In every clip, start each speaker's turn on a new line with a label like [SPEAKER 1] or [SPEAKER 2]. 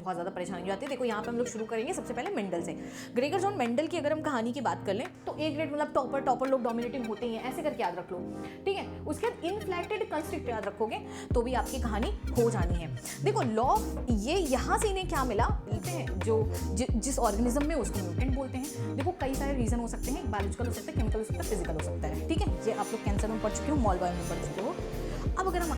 [SPEAKER 1] बहुत ज़्यादा परेशानी हो जाती है। देखो यहाँ पे हम लोग शुरू करेंगे सबसे पहले मेंडल से। ग्रेगर जॉन मेंडल की अगर हम कहानी की बात कर लें तो ए ग्रेड मतलब टॉपर लोग डोमिनेटिंग होते ही हैं, ऐसे करके याद रख लो, ठीक है। उसके बाद इनफ्लेटेड कंस्ट्रिक्ट याद रखोगे तो भी आपकी कहानी हो जानी है। देखो लॉ ये यहाँ से इन्हें क्या मिला बोलते हैं, जो जिस ऑर्गेनिज्म में उसको म्यूटेंट बोलते हैं। देखो कई सारे रीजन हो सकते हैं, बायोलॉजिकल हो सकता है, केमिकल हो सकता है, फिजिकल हो सकता है, ठीक है। ये आप लोग कैंसर में पढ़ चुके हो, मॉल बायो में पढ़ चुके हो। अब अगर हम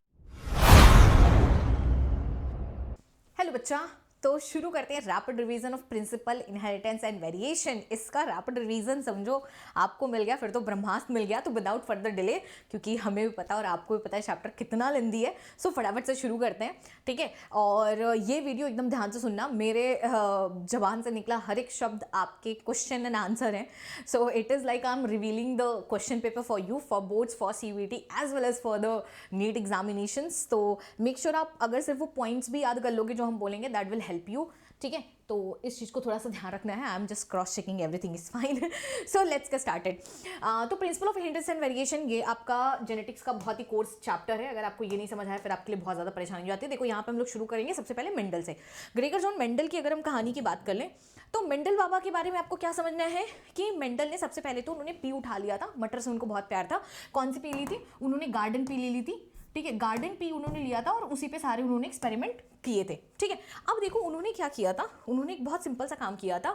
[SPEAKER 1] हेलो बच्चा, तो शुरू करते हैं rapid revision of principle inheritance and variation. इसका रैपिड रिवीजन समझो आपको मिल गया, फिर तो ब्रह्मास्त्र मिल गया। तो विदाउट फर्दर डिले, क्योंकि हमें भी पता और आपको भी पता है चैप्टर कितना लेंदी है, सो फटाफट से शुरू करते हैं, ठीक है। और ये वीडियो एकदम ध्यान से सुनना, मेरे जबान से निकला हर एक शब्द आपके क्वेश्चन एंड आंसर है। So it is like I am revealing the question paper for you, for boards, for CUET as well as for the NEET examinations. तो मेक श्योर आप अगर सिर्फ वो पॉइंट्स भी याद कर लोगे जो हम बोलेंगे, दैट विल हेल्प यू, ठीक है। तो इस चीज़ को थोड़ा सा ध्यान रखना है। I am just cross checking, everything is fine. So let's get started. तो principle of inheritance and variation ये आपका जेनेटिक्स का बहुत ही कोर्स चैप्टर है। अगर आपको ये नहीं समझ आया फिर आपके लिए बहुत ज़्यादा परेशानी हो जाती है। देखो यहाँ पे हम लोग शुरू करेंगे सबसे पहले मेंडल से। ग्रेगर जॉन मेंडल की अगर हम कहानी की बात कर लें तो मेंडल बाबा के बारे में आपको क्या समझना है कि मेंडल ने सबसे पहले तो उन्होंने पी उठा लिया था, मटर से उनको बहुत प्यार था। कौन सी पी ली थी उन्होंने? गार्डन पी ले ली थी, ठीक है। गार्डन पी उन्होंने लिया था और उसी पे सारे उन्होंने एक्सपेरिमेंट किए थे, ठीक है। अब देखो उन्होंने क्या किया था, उन्होंने एक बहुत सिंपल सा काम किया था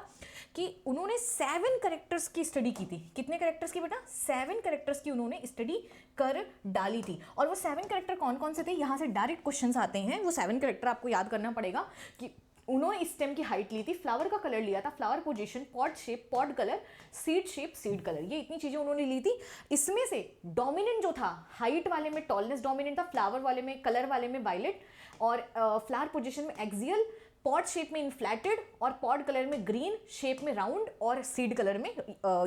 [SPEAKER 1] कि उन्होंने 7 कैरेक्टर्स की स्टडी की थी। कितने कैरेक्टर्स की बेटा? 7 कैरेक्टर्स की उन्होंने स्टडी कर डाली थी। और वो 7 कैरेक्टर कौन कौन से थे, यहाँ से डायरेक्ट क्वेश्चंस आते हैं। वो 7 कैरेक्टर आपको याद करना पड़ेगा कि उन्होंने स्टेम की हाइट ली थी, फ्लावर का कलर लिया था, flower position, pod shape, pod colour, seed shape, seed colour, ये इतनी चीजें उन्होंने ली थी। इसमें से डोमिनेंट जो था, हाइट वाले में टॉलनेस डोमिनेंट था, फ्लावर वाले में, कलर वाले में वायलेट, और फ्लावर पोजीशन में एक्सियल, पॉड शेप में इन्फ्लैटेड, और पॉड कलर में ग्रीन, शेप में राउंड, और सीड कलर में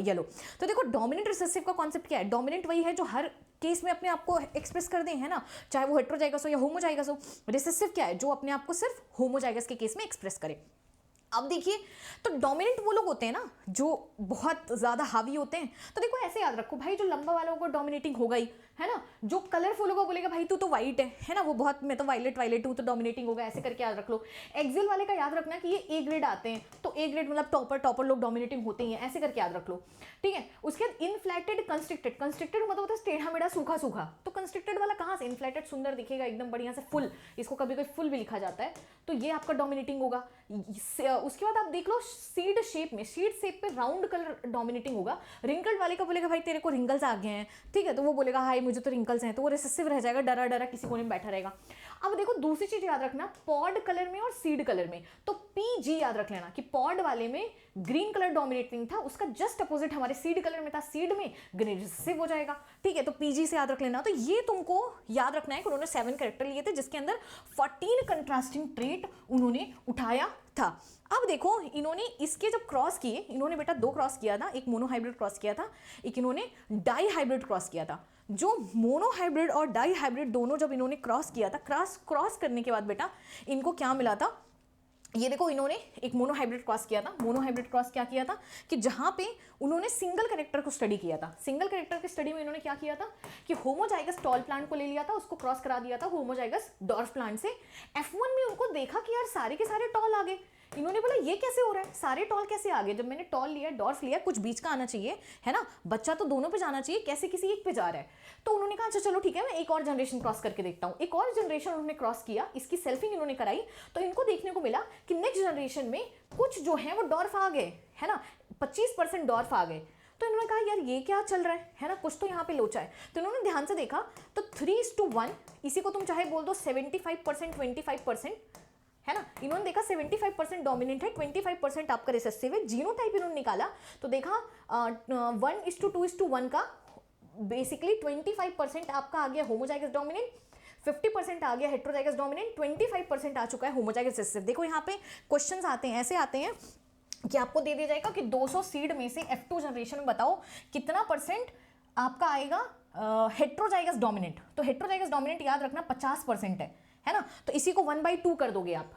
[SPEAKER 1] येलो। तो देखो डोमिनेंट रिसेसिव का कॉन्सेप्ट क्या है? डोमिनेंट वही है जो हर केस में अपने आप को एक्सप्रेस कर दें, है ना, चाहे वो हेट्रोजाइगस हो या होमोजाइगस हो। रिसेसिव क्या है? जो अपने आप को सिर्फ होमोजाइगस के केस में एक्सप्रेस करे। अब देखिए, तो डोमिनेंट वो लोग होते हैं ना जो बहुत ज़्यादा हावी होते हैं। तो देखो ऐसे याद रखो भाई, जो लंबा वाला होगा डोमिनेटिंग होगा ही, है ना। जो कलरफुल होगा बोलेगा भाई तू तो वाइट है ना, वो बहुत, मैं तो वायलेट हूँ तो डोमिनेटिंग होगा, ऐसे करके याद रख लो। एक्सियल वाले का याद रखना कि ये ए ग्रेड आते हैं, तो ए ग्रेड मतलब टॉपर लोग डोमिनेटिंग होते ही हैं, ऐसे करके याद रख लो, ठीक है। उसके बाद इनफ्लैटेड कंस्ट्रिक्टेड, कंस्ट्रिक्टेड मतलब होता है टेढ़ा मेढ़ा सूखा सूखा। तो कंस्ट्रिक्टेड वाला कहाँ से? इनफ्लैटेड सुंदर दिखेगा एकदम बढ़िया से, फुल, इसको कभी कोई फुल भी लिखा जाता है, तो ये आपका डोमिनेटिंग होगा। उसके बाद आप देख लो सीड शेप में, सीड शेप पे राउंड कलर डोमिनेटिंग होगा। रिंकल्ड वाले का बोलेगा भाई तेरे को रिंकल्स आ गए हैं, ठीक है, तो वो बोलेगा हाय मुझे तो रिंकल्स हैं, तो वो रिसेसिव रह जाएगा, डरा डरा किसी कोने में बैठा रहेगा। अब देखो दूसरी चीज याद रखना, पॉड कलर में और सीड कलर में, तो PG याद रख लेना कि पॉड वाले में ग्रीन कलर डोमिनेटिंग था, उसका जस्ट अपोजिट हमारे सीड कलर में था, सीड में ग्रीन रिसेसिव हो जाएगा, ठीक है। तो PG से याद रख लेना। तो ये तुमको याद रखना है कि उन्होंने 7 कैरेक्टर लिए थे जिसके अंदर 14 कंट्रास्टिंग ट्रेट उन्होंने उठाया था। अब देखो इन्होंने इसके जब क्रॉस किए, इन्होंने बेटा 2 क्रॉस किया था, एक मोनोहाइब्रिड क्रॉस किया था, एक इन्होंने डाई हाइब्रिड क्रॉस किया था। जो मोनोहाइब्रिड और डाई हाइब्रिड दोनों जब इन्होंने क्रॉस किया था, क्रॉस करने के बाद बेटा इनको क्या मिला था, ये देखो इन्होंने एक मोनोहाइब्रिड क्रॉस किया था। मोनोहाइब्रिड क्रॉस क्या किया था कि जहां पे उन्होंने सिंगल कैरेक्टर को स्टडी किया था, सिंगल कैरेक्टर की स्टडी में इन्होंने क्या किया था कि होमोजाइगस टॉल प्लांट को ले लिया था, उसको क्रॉस करा दिया था होमोजाइगस डॉर्फ प्लांट से। F1 में उनको देखा कि यार सारे के सारे टॉल आ गए, इन्होंने बोला ये कैसे हो रहा है, सारे टॉल कैसे आ गए? जब मैंने टॉल लिया, डॉर्फ लिया, कुछ बीच का आना चाहिए, है ना, बच्चा तो दोनों पे जाना चाहिए, कैसे किसी एक पे जा रहा है? तो उन्होंने कहा अच्छा चलो ठीक है, मैं एक और जनरेशन क्रॉस करके देखता हूँ। एक और जनरेशन उन्होंने क्रॉस किया, इसकी सेल्फिंग इन्होंने कराई, तो इनको देखने को मिला कि नेक्स्ट जनरेशन में कुछ जो है वो डॉर्फ आ गए, है ना, 25% डॉर्फ आ गए। तो इन्होंने कहा यार ये क्या चल रहा है ना, कुछ तो यहाँ पे लोचा है। तो इन्होंने ध्यान से देखा तो 3:1, इसी को तुम चाहे बोल दो 75% 25%, है ना। इन्होंने देखा 75% डोमिनेंट है, 25% आपका रिसेसिव है। जीनोटाइप इन्होंने निकाला तो देखा 1:2:1 का बेसिकली 25% आपका आ गया होमोजाइगस डोमिनेंट, 50% आ गया हेट्रोजाइगस डोमिनेंट, 25% आ चुका है होमोजाइगस रिसेसिव। देखो यहाँ पे क्वेश्चंस आते हैं, ऐसे आते हैं कि आपको दे दिया जाएगा कि 200 सीड में से F2 जनरेशन में बताओ कितना % आपका आएगा हेट्रोजाइगस डोमिनेंट। तो हेट्रोजाइगस डोमिनेंट याद रखना 50% है ना। तो इसी को 1/2 कर दोगे आप,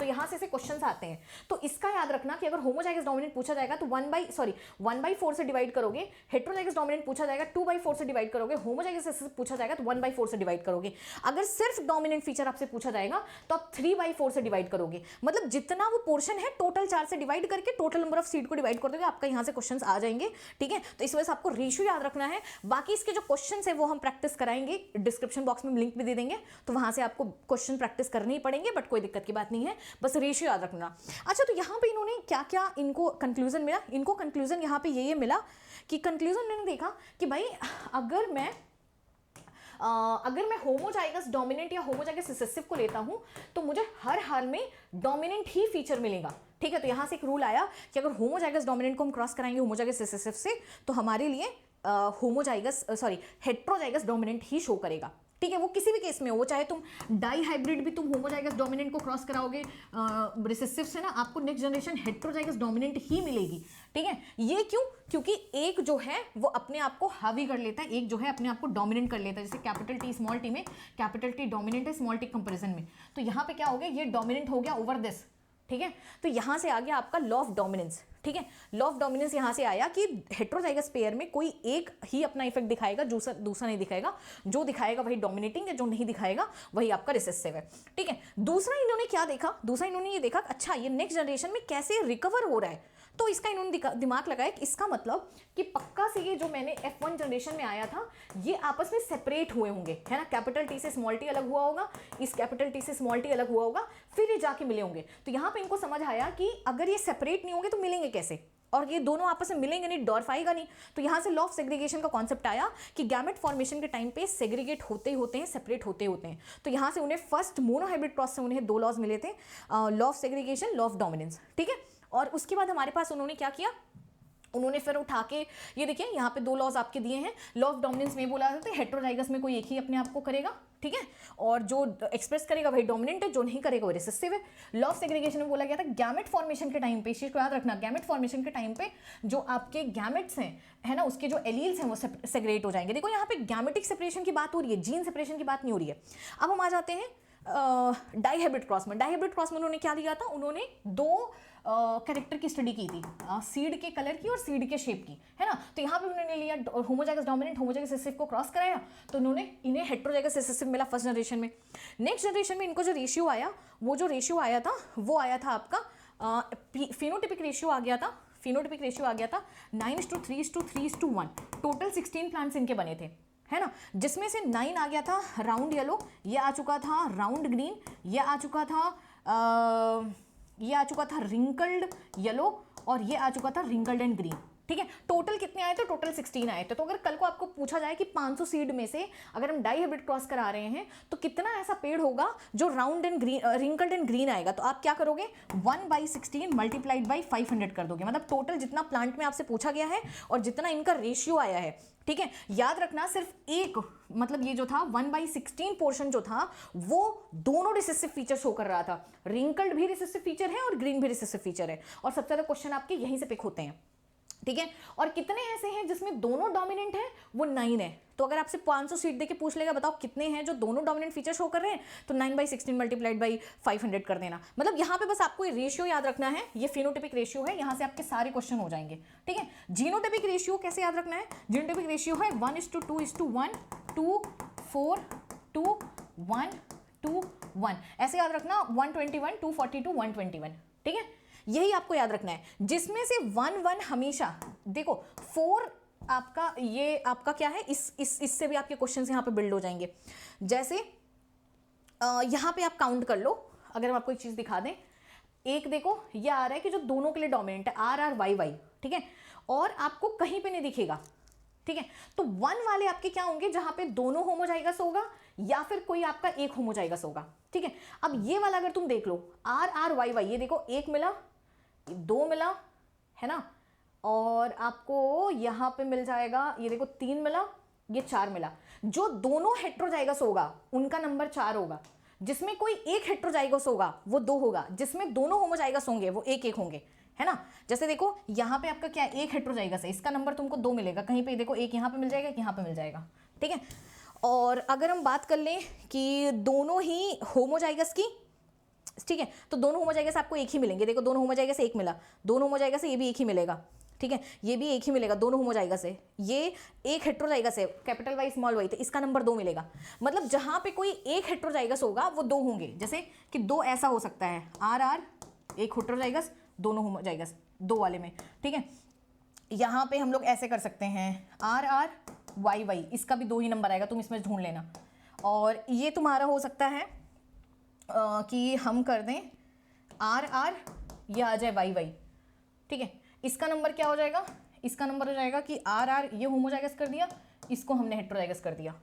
[SPEAKER 1] तो यहाँ से क्वेश्चंस आते हैं। तो इसका याद रखना कि अगर होमोजाइगस डोमिनेंट पूछा जाएगा तो 1/4 से डिवाइड करोगे, हेटेरोजाइगस डोमिनेंट पूछा जाएगा 2/4 से डिवाइड करोगे, होमोजाइगस रिसेसिव पूछा जाएगा तो 1/4 से डिवाइड करोगे। अगर सिर्फ डोमिनेंट फीचर आपसे पूछा जाएगा तो आप 3/4 से डिवाइड करोगे। मतलब जितना वो पोर्शन है टोटल 4 से डिवाइड करके टोटल नंबर ऑफ सीट को डिवाइड कर दोगे, आपका यहाँ से क्वेश्चंस आ जाएंगे। ठीक है, तो इस वजह से आपको रेशियो याद रखना है। बाकी इसके जो क्वेश्चंस है वो हम प्रैक्टिस कराएंगे, डिस्क्रिप्शन बॉक्स में लिंक भी दे देंगे, तो वहां से आपको क्वेश्चन प्रैक्टिस करने ही पड़ेंगे, बट कोई दिक्कत की बात नहीं है, बस रेशियो याद रखना। अच्छा, तो यहाँ पे इन्होंने क्या क्या इनको कंक्लूजन मिला, इनको कंक्लूजन यहाँ पे ये मिला कि कंक्लूजन मैंने देखा कि भाई अगर मैं होमोजाइगस डोमिनेंट या होमोजाइगस रिसेसिव को लेता हूं तो मुझे हर हाल में डोमिनेंट ही फीचर मिलेगा। ठीक है, तो यहां से एक रूल आया कि अगर होमोजाइगस डोमिनेंट को हम क्रॉस कराएंगे होमोजाइगस रिसेसिव से तो हमारे लिए हेटेरोजाइगस डोमिनेंट ही शो करेगा। ठीक है, वो किसी भी केस में हो, वो चाहे तुम डाई हाइब्रिड भी तुम होमोजाइगस डोमिनेंट को क्रॉस कराओगे रिसेसिव से ना, आपको नेक्स्ट जनरेशन हेटेरोजाइगस डोमिनेंट ही मिलेगी। ठीक है, ये क्यों? क्योंकि एक जो है वो अपने आप को हावी कर लेता है, एक जो है अपने आप को डोमिनेंट कर लेता है। जैसे कैपिटल टी स्मॉल टी में कैपिटल टी डोमिनेंट है स्मॉल टी कंपेरिजन में, तो यहाँ पे क्या हो गया, ये डोमिनेंट हो गया ओवर दिस। ठीक है, तो यहां से आ गया आपका लॉ ऑफ डोमिनेंस। ठीक है, लॉ ऑफ डोमिनेंस यहां से आया कि हेटेरोजाइगस पेयर में कोई एक ही अपना इफेक्ट दिखाएगा, दूसरा नहीं दिखाएगा, जो दिखाएगा वही डोमिनेटिंग है, जो नहीं दिखाएगा वही आपका रिसेसिव है। ठीक है, दूसरा इन्होंने क्या देखा, दूसरा इन्होंने ये देखा अच्छा ये नेक्स्ट जनरेशन में कैसे रिकवर हो रहा है, तो इसका इन्होंने दिमाग लगाया कि इसका मतलब कि पक्का से ये जो मैंने F1 जनरेशन में आया था ये आपस में सेपरेट हुए होंगे, है ना, कैपिटल टी से स्मॉल टी अलग हुआ होगा, इस कैपिटल टी से स्मॉल टी अलग हुआ होगा, फिर ये जाके मिले होंगे। तो यहाँ पे इनको समझ आया कि अगर ये सेपरेट नहीं होंगे तो मिलेंगे कैसे, और ये दोनों आपस में मिलेंगे नहीं, डॉर्फ आएगा नहीं। तो यहाँ से लॉ ऑफ सेग्रीगेशन का कॉन्सेप्ट आया कि गैमेट फॉर्मेशन के टाइम पे सेग्रीगेट होते होते हैं, सेपरेट होते होते हैं। तो यहाँ से उन्हें फर्स्ट मोनोहाइब्रिड क्रॉस से उन्हें 2 लॉज मिले थे, law of segregation, law of dominance. ठीक है, और उसके बाद हमारे पास उन्होंने क्या किया, उन्होंने फिर उठा के ये देखिए यहाँ पे 2 लॉज आपके दिए हैं। लॉ ऑफ डोमिनेंस में बोला जाता है हेटेरोजाइगस में कोई एक ही अपने आप को करेगा, ठीक है, और जो एक्सप्रेस करेगा वही डोमिनेंट है, जो नहीं करेगा वो रिसेसिव है। लॉ ऑफ सेग्रीगेशन में बोला गया था गैमेट फॉर्मेशन के टाइम पे, इस चीज को याद रखना, गैमेट फॉर्मेशन के टाइम पे जो आपके गैमेट्स हैं, है ना, उसके जो एलील्स हैं वो सेग्रेट हो जाएंगे। देखो यहाँ पे गैमेटिक सेपरेशन की बात हो रही है, जीन सेपरेशन की बात नहीं हो रही है। अब हम आ जाते हैं डाइहाइब्रिड क्रॉस में। डाइहाइब्रिड क्रॉस में उन्होंने क्या लिया था, उन्होंने 2 कैरेक्टर की स्टडी की थी, सीड के कलर की और सीड के शेप की, है ना। तो यहाँ पे उन्होंने लिया होमोजाइगस डोमिनेंट होमोजाइगस रिसेसिव को क्रॉस कराया, तो उन्होंने इन्हें हेटेरोजाइगस रिसेसिव मिला फर्स्ट जनरेशन में। नेक्स्ट जनरेशन में इनको जो रेशियो आया, वो जो रेशियो आया था वो आया था आपका फिनोटिपिक रेशियो आ गया था, फिनोटिपिक रेशियो आ गया था 9:3:3:1। टोटल 16 प्लांट्स इनके बने थे, है ना, जिसमें से 9 आ गया था राउंड येलो, ये आ चुका था राउंड ग्रीन, ये आ चुका था रिंकल्ड येलो, और ये आ चुका था रिंकल्ड एंड ग्रीन। ठीक है, टोटल कितने आए थे, टोटल 16 आए थे। तो अगर कल को आपको पूछा जाए कि 500 सीड में से अगर हम डाइहाइब्रिड क्रॉस करा रहे हैं तो कितना ऐसा पेड़ होगा जो round and green, wrinkled and green आएगा, तो आप क्या करोगे 1/16 मल्टीप्लाइड बाई 500 कर दोगे। मतलब टोटल जितना प्लांट में आपसे पूछा गया है और जितना इनका रेशियो आया है, ठीक है, याद रखना सिर्फ एक, मतलब ये जो था 1/16 पोर्शन जो था वो दोनों रिसेसिव फीचर शो कर रहा था, रिंकल्ड भी रिसेसिव फीचर है और ग्रीन भी रिसेसिव फीचर है, और सबसे ज्यादा क्वेश्चन आपके यहीं से पिक होते हैं। ठीक है, और कितने ऐसे हैं जिसमें दोनों डोमिनेंट है, वो 9 है। तो अगर आपसे 500 सीट देके पूछ लेगा बताओ कितने हैं जो दोनों डोमिनेंट फीचर शो कर रहे हैं, तो 9/16 मल्टीप्लाइड बाई 500 कर देना। मतलब यहाँ पे बस आपको ये रेशियो याद रखना है, ये फिनोटिपिक रेशियो है, यहाँ से आपके सारे क्वेश्चन हो जाएंगे। ठीक है, जीनोटिपिक रेशियो कैसे याद रखना है, जीनोटिपिक रेशियो है 1:2:1 2 4 2 1 2 1, ऐसे याद रखना, 121 242 121। ठीक है, यही आपको याद रखना है, जिसमें से 1 हमेशा देखो 4 आपका, ये आपका क्या है, इससे भी आपके क्वेश्चंस यहाँ पे बिल्ड हो जाएंगे। जैसे यहाँ पे आप काउंट कर लो, अगर हम आपको एक चीज दिखा दें, एक देखो ये आ रहा है कि जो दोनों के लिए डोमिनेंट है RRYY, ठीक है, और आपको कहीं पे नहीं दिखेगा। ठीक है, तो 1 वाले आपके क्या होंगे, जहां पे दोनों होमोजाइगस होगा या फिर कोई आपका एक होमोजाइगस होगा। ठीक है, अब ये वाला अगर तुम देख लो RRYY, ये देखो 1 मिला, 2 मिला, है ना, और आपको यहां पे मिल जाएगा, ये देखो 3 मिला, ये 4 मिला। जो दोनों हेटेरोजाइगस होगा उनका नंबर 4 होगा, जिसमें कोई एक हेटेरोजाइगस होगा वो 2 होगा, जिसमें दोनों होमोजाइगस होंगे वो 1-1 होंगे, है ना। जैसे देखो यहाँ पे आपका क्या है, एक हेटेरोजाइगस है, इसका नंबर तुमको 2 मिलेगा, कहीं पे देखो एक यहाँ पे मिल जाएगा, एक यहाँ पे मिल जाएगा। ठीक है, और अगर हम बात कर लें कि दोनों ही होमोजाइगस की, ठीक है, तो दोनों होमोजाइगस आपको एक ही मिलेंगे, देखो दोनों होमोजाइगस एक मिला, दोनों होमोजाइगस से ये भी एक ही मिलेगा, ठीक है, ये भी एक ही मिलेगा, दोनों होमोजाइगस है, ये एक हेट्रोजाइगस है, कैपिटल वाई स्मॉल वाई, तो इसका नंबर 2 मिलेगा। मतलब जहां पे कोई एक हेट्रोजाइगस होगा वो 2 होंगे, जैसे कि 2 ऐसा हो सकता है, आर आर एक हेट्रोजाइगस, दोनों होमोजाइगस 2 वाले में, ठीक है। यहाँ पे हम लोग ऐसे कर सकते हैं, आर आर वाई वाई, इसका भी 2 ही नंबर आएगा, तुम इसमें ढूंढ लेना। और ये तुम्हारा हो सकता है कि हम कर दें आर आर, ये आ जाए वाई वाई, ठीक है। इसका नंबर क्या हो जाएगा, इसका नंबर हो जाएगा कि आर आर ये होमोजाइगस कर दिया, इसको हमने हेट्रोजाइगस कर दिया,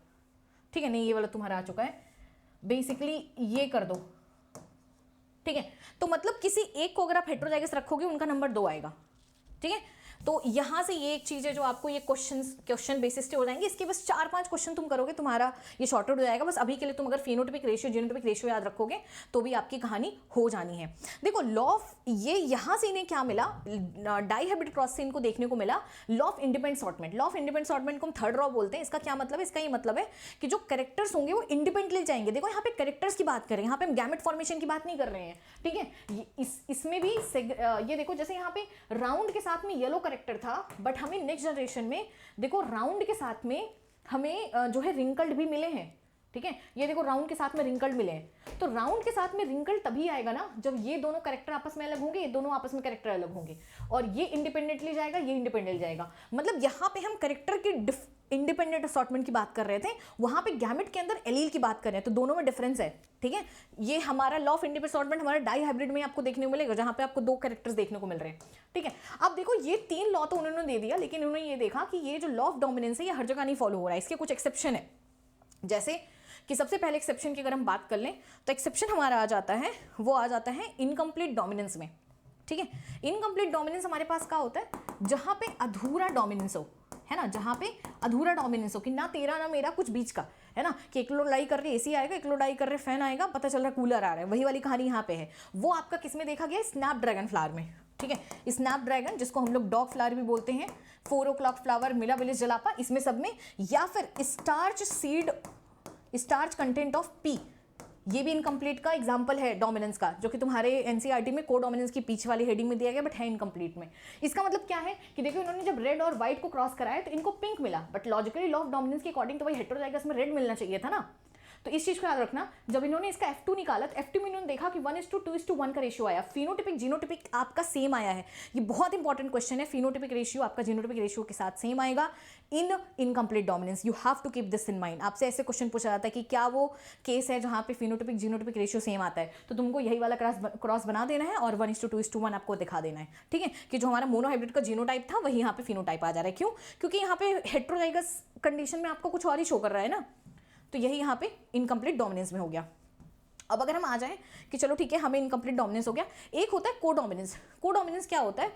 [SPEAKER 1] ठीक है। नहीं, ये वाला तुम्हारा आ चुका है, बेसिकली ये कर दो, ठीक है। तो मतलब किसी एक को अगर आप हेट्रोजाइगस रखोगे उनका नंबर 2 आएगा, ठीक है। तो यहां से ये एक चीज है जो आपको ये क्वेश्चन बेसिस से हो जाएंगे, इसके बस 4-5 क्वेश्चन तुम करोगे, तुम्हारा ये शॉर्टेड हो जाएगा। बस अभी के लिए तुम अगर फेनोटाइपिक रेशियो जीनोटाइपिक रेशियो याद रखोगे तो भी आपकी कहानी हो जानी है। देखो लॉ ऑफ, ये यहां से इन्हें क्या मिला, डाइहाइब्रिड क्रॉस से इनको देखने को मिला law of independent assortment. Law of independent assortment को हम थर्ड लॉ बोलते हैं। इसका क्या मतलब है, इसका ये मतलब है कि जो कैरेक्टर्स होंगे वो इंडिपेंडेंटली जाएंगे। देखो यहाँ पे कैरेक्टर्स की बात करें, यहाँ पे हम गैमेट फॉर्मेशन की बात नहीं कर रहे हैं, ठीक है। इसमें भी ये देखो, जैसे यहाँ पे राउंड के साथ में येलो कैरेक्टर था, बट हमें नेक्स्ट जनरेशन में देखो राउंड के साथ में हमें जो है रिंकल्ड भी मिले हैं, ठीक है। ये देखो राउंड के साथ में रिंकल्ड मिले हैं, तो राउंड के साथ में रिंकल्ड तभी आएगा ना जब ये दोनों कैरेक्टर आपस में अलग होंगे, ये दोनों आपस में कैरेक्टर अलग होंगे, और ये इंडिपेंडेंटली जाएगा, ये इंडिपेंडेंट जाएगा। मतलब यहाँ पे हम कैरेक्टर की इंडिपेंडेंट असॉर्टमेंट की बात कर रहे थे, वहां पे गैमेट के अंदर एलील की बात कर रहे हैं, तो दोनों में डिफरेंस है, ठीक है। ये हमारा लॉ ऑफ इंडिपेंडेंट असॉर्टमेंट हमारा डाइहाइब्रिड में आपको देखने को मिलेगा, जहां पे आपको 2 कैरेक्टर्स देखने को मिल रहे हैं, ठीक है। अब देखो ये 3 लॉ तो उन्होंने दे दिया, लेकिन उन्होंने ये देखा कि ये जो लॉ ऑफ डोमिनेंस है ये हर जगह नहीं फॉलो हो रहा है, इसके कुछ एक्सेप्शन है। जैसे कि सबसे पहले एक्सेप्शन की अगर हम बात कर लें तो एक्सेप्शन हमारा आ जाता है, वो आ जाता है इनकम्प्लीट डोमिनेंस में, ठीक है। इनकम्प्लीट डोमिनेंस हमारे पास क्या होता है, जहां पे अधूरा डोमिनेंस हो, है ना, जहां पे अधूरा डोमिनेंस हो कि ना तेरा ना मेरा, कुछ बीच का, है ना, कि एक लोग लड़ाई कर रहे एसी आएगा, एक लोग लड़ाई कर रहे फैन आएगा, पता चल रहा कूलर आ रहा है, वही वाली कहानी यहाँ पे है। वो आपका किस में देखा गया, स्नैपड्रैगन फ्लावर में, ठीक है। स्नैपड्रैगन जिसको हम लोग डॉग फ्लावर भी बोलते हैं, 4 o'clock फ्लावर, मिला विलिस जलापा, इसमें सब में, या फिर स्टार्च कंटेंट ऑफ पी, ये भी इनकम्प्लीट का एग्जाम्पल है डोमिनेंस का, जो कि तुम्हारे एनसीईआरटी में को डोमिनेंस की पीछे वाली हेडिंग में दिया गया, बट है इनकम्प्लीट में। इसका मतलब क्या है कि देखो इन्होंने जब रेड और व्हाइट को क्रॉस कराया तो इनको पिंक मिला, but logically law of dominance के अकॉर्डिंग तो भाई हेटेरोजाइगस में रेड मिलना चाहिए था ना। तो इस चीज को याद रखना, जब इन्होंने इसका F2 निकाला तो F2 में इन्होंने देखा कि 1:2:1 का रेशियो आया, फिनोटिपिक जीनोटिपिक आपका सेम आया है। ये बहुत इंपॉर्टेंट क्वेश्चन है, फिनोटिपिक रेशियो आपका जीनोटिपिक रेशियो के साथ सेम आएगा in incomplete dominance. You have to keep this in mind. आपसे ऐसे क्वेश्चन पूछा जाता है कि क्या वो केस है जहां पे फिनोटिपिक जीनोटिपिक रेशियो सेम आता है, तो तुमको यही वाला क्रॉस बना देना है और 1:2:1 आपको दिखा देना है, ठीक है, कि जो हमारा मोनोहाइब्रिड का जीनोटाइप था वही यहाँ पे फिनोटाइप आ जा रहा है। क्यों? क्योंकि यहाँ पे हेटेरोजाइगस कंडीशन में आपको कुछ और ही शो कर रहा है ना, तो यही यहाँ पे इनकम्प्लीट डोमिनेंस में हो गया। अब अगर हम आ जाएं कि चलो ठीक है हमें इनकम्प्लीट डोमिनेंस हो गया, एक होता है कोडोमिनेंस। कोडोमिनेंस क्या होता है?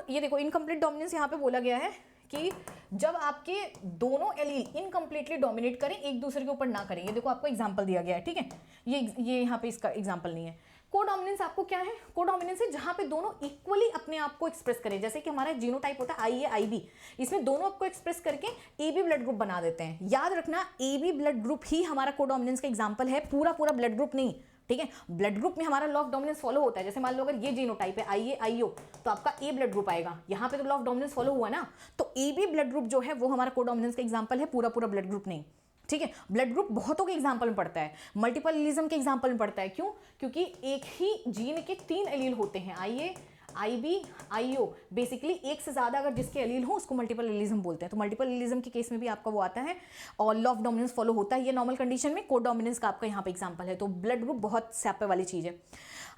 [SPEAKER 1] ये देखो इनकम्प्लीट डोमिनेंस यहाँ पे बोला गया है कि जब आपके दोनों एलील इनकम्प्लीटली डोमिनेट करें, एक दूसरे के ऊपर ना करें। ये देखो आपको एग्जांपल दिया गया है, ठीक है, ये यहाँ पे इसका एग्जांपल नहीं है। कोडोमिनेंस आपको क्या है? कोडोमिनेंस है जहां पे दोनों इक्वली अपने आप को एक्सप्रेस करें, जैसे कि हमारा जीनोटाइप होता है IA IB, इसमें दोनों आपको एक्सप्रेस करके AB ब्लड ग्रुप बना देते हैं। याद रखना AB ब्लड ग्रुप ही हमारा कोडोमिनेंस का एग्जांपल है, पूरा ब्लड ग्रुप नहीं, ठीक है। ब्लड ग्रुप में हमारा लॉ ऑफ डोमिनेंस फॉलो होता है। जैसे मान लो अगर ये जीनोटाइप है IA IO, तो आपका A ब्लड ग्रुप आएगा, यहाँ पे तो लॉ ऑफ डोमिनेंस फॉलो हुआ ना, तो AB ब्लड ग्रुप जो है वो हमारा कोडोमिनेंस का एग्जांपल है, पूरा ब्लड ग्रुप नहीं, ठीक है। ब्लड ग्रुप बहुतों के एग्जांपल में पड़ता है, मल्टीपल एलिज्म के एग्जांपल में पड़ता है। क्यों? क्योंकि एक ही जीन के 3 एलील होते हैं, IA IB IO, बेसिकली एक से ज्यादा अगर जिसके एलील हो उसको मल्टीपल एलिज्म बोलते हैं। तो मल्टीपल एलिज्म के केस में भी आपका वो आता है और लॉ ऑफ डोमिनेंस फॉलो होता है। ये नॉर्मल कंडीशन में कोड डोमिनेंस का आपका यहाँ पे एग्जांपल है। तो ब्लड ग्रुप बहुत स्यापे वाली चीज है।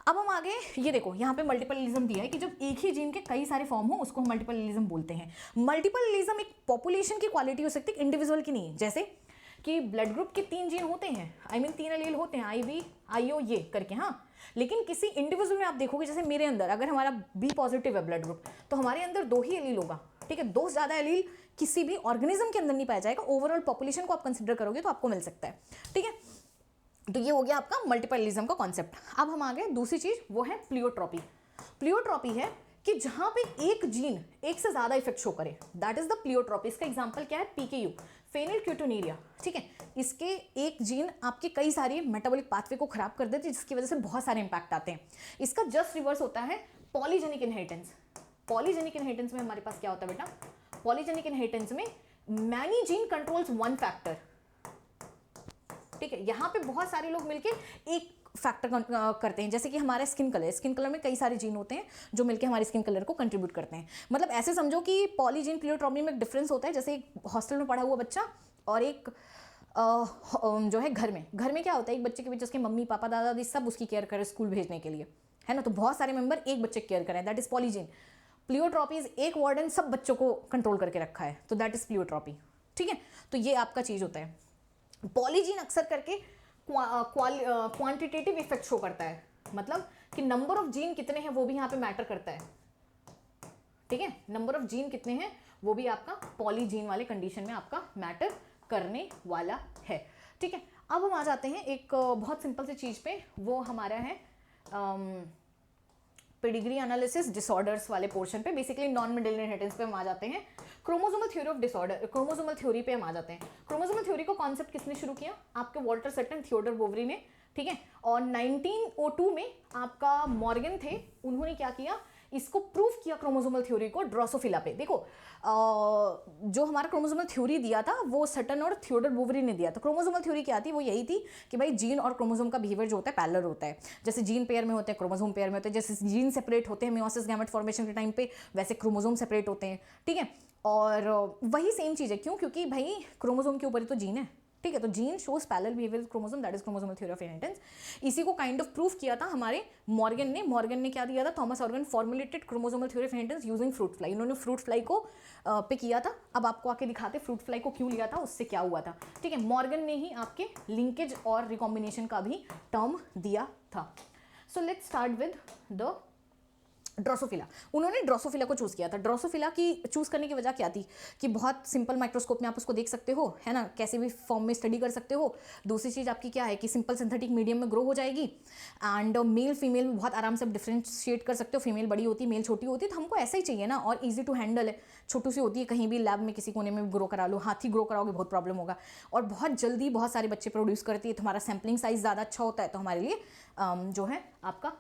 [SPEAKER 1] अब हम आगे ये देखो यहाँ पे मल्टीपल एलिज्म दिया है कि जब एक ही जीन के कई सारे फॉर्म हो उसको हम मल्टीपल एलिज्म बोलते हैं। मल्टीपल एलिज्म एक पॉपुलेशन की क्वालिटी हो सकती है, इंडिविजुअल की नहीं। जैसे कि ब्लड ग्रुप के 3 जीन होते हैं, I मीन 3 एलील होते हैं, IB IO ये करके, हाँ, लेकिन किसी इंडिविजुअल में आप देखोगे, जैसे मेरे अंदर अगर हमारा B पॉजिटिव है ब्लड ग्रुप, तो हमारे अंदर 2 ही एलील होगा, ठीक है। 2 से ज्यादा एलील किसी भी ऑर्गेनिज्म के अंदर नहीं पाया जाएगा। ओवरऑल पॉपुलेशन को आप कंसिडर करोगे तो आपको मिल सकता है, ठीक है। तो ये हो गया आपका मल्टीपल एलिज्म का कॉन्सेप्ट। अब हम आ गए दूसरी चीज, वो है प्लियोट्रॉपी। प्लियोट्रॉपी है कि जहां पे एक जीन एक से ज्यादा इफेक्ट शो करे, दैट इज द प्लियोट्रॉपी। इसका एग्जांपल क्या है? PKU, फेनिलक्यूटोनिरिया, ठीक है। इसके एक जीन आपके कई सारे मेटाबॉलिक पाथवे को खराब कर देते हैं, जिसकी वजह से बहुत सारे इंपैक्ट आते हैं। इसका जस्ट रिवर्स होता है पॉलीजेनिक इनहेरिटेंस। पॉलीजेनिक इनहेरिटेंस में हमारे पास क्या होता है बेटा, पॉलीजेनिक इनहेरिटेंस में many gene controls one factor, ठीक है। यहां पे बहुत सारे लोग मिलके एक फैक्टर करते हैं, जैसे कि हमारा स्किन कलर, स्किन कलर में कई सारे जीन होते हैं जो मिलके हमारे स्किन कलर को कंट्रीब्यूट करते हैं। मतलब ऐसे समझो कि पॉलीजीन प्लियोट्रॉपी में एक डिफरेंस होता है, जैसे एक हॉस्टल में पढ़ा हुआ बच्चा और एक जो है घर में क्या होता है, एक बच्चे के बीच उसके मम्मी पापा दादा दादी सब उसकी केयर करें स्कूल भेजने के लिए, है ना, तो बहुत सारे मेंबर एक बच्चे की केयर करें, that is polygene. Pleiotropy is एक वार्डन सब बच्चों को कंट्रोल करके रखा है, तो दैट इज प्लियोट्रॉपी, ठीक है। तो ये आपका चीज होता है। पॉलीजीन अक्सर करके क्वांटिटेटिव इफेक्ट शो करता है, मतलब कि नंबर ऑफ जीन कितने हैं वो भी यहाँ पे मैटर करता है, ठीक है। नंबर ऑफ जीन कितने हैं वो भी आपका पॉलीजीन वाले कंडीशन में आपका मैटर करने वाला है, ठीक है। अब हम आ जाते हैं एक बहुत सिंपल सी चीज पे, वो हमारा है पेडिग्री एनालिसिस डिसऑर्डर्स वाले पोर्शन पे, बेसिकली नॉन मेंडेलियन इनहेरिटेंस पे हम आ जाते हैं। Chromosomal theory of disorder, chromosomal theory पे हम आ जाते हैं। क्रोमोसोमल थ्योरी को कॉन्सेप्ट किसने शुरू किया, आपके वॉल्टर सटन, थियोडोर बोवरी ने, ठीक है। और 1902 में आपका मॉर्गन थे, उन्होंने क्या किया, इसको प्रूफ किया क्रोमोसोमल थ्योरी को ड्रोसोफिला पे। देखो जो हमारा क्रोमोसोमल थ्योरी दिया था वो सटन और थियोडोर बोवरी ने दिया था। क्रोमोसोमल थ्योरी क्या थी, वो यही थी कि भाई जीन और क्रोमोसोम का बिहेवियर जो होता है पैरेलल होता है, जैसे जीन पेयर में होते हैं क्रोमोसोम पेयर में होते हैं, जैसे जीन सेपरेट होते हैं मियोसिस गैमेट फॉर्मेशन के टाइम पे, वैसे क्रोमोसोम सेपरेट होते हैं, ठीक है। और वही सेम चीज़ है, क्यों, क्योंकि भाई क्रोमोसोम के ऊपर ही तो जीन है, ठीक है। तो gene shows parallel behaviour chromosome, that is chromosomal theory of inheritance. इसी को काइंड ऑफ प्रूफ किया था हमारे मॉर्गन ने क्या दिया था, Thomas organ formulated chromosomal theory of inheritance using fruit fly. इन्होंने फ्रूट फ्लाई को पे किया था। अब आपको आके दिखाते फ्रूट फ्लाई को क्यों लिया था, उससे क्या हुआ था, ठीक है। मॉर्गन ने ही आपके लिंकेज और रिकॉम्बिनेशन का भी टर्म दिया था। So let's start with the Drosophila. उन्होंने ड्रोसोफिला को चूज़ किया था। ड्रोसोफिला की चूज़ करने की वजह क्या थी कि बहुत सिंपल माइक्रोस्कोप में आप उसको देख सकते हो, है ना, कैसे भी फॉर्म में स्टडी कर सकते हो। दूसरी चीज़ आपकी क्या है कि सिंपल सिंथेटिक मीडियम में ग्रो हो जाएगी, एंड मेल फीमेल में बहुत आराम से आप डिफ्रेंशिएट कर सकते हो। फीमेल बड़ी होती है, मेल छोटी होती है, तो हमको ऐसा ही चाहिए ना, और ईजी टू हैंडल है, छोटी सी होती है, कहीं भी लैब में किसी कोने में ग्रो करा लो, हाथी ग्रो कराओगे बहुत प्रॉब्लम होगा, और बहुत जल्दी बहुत सारे बच्चे प्रोड्यूस करती है, तो हमारा सैम्पलिंग साइज ज़्यादा अच्छा होता है, तो हमारे लिए जो है आपका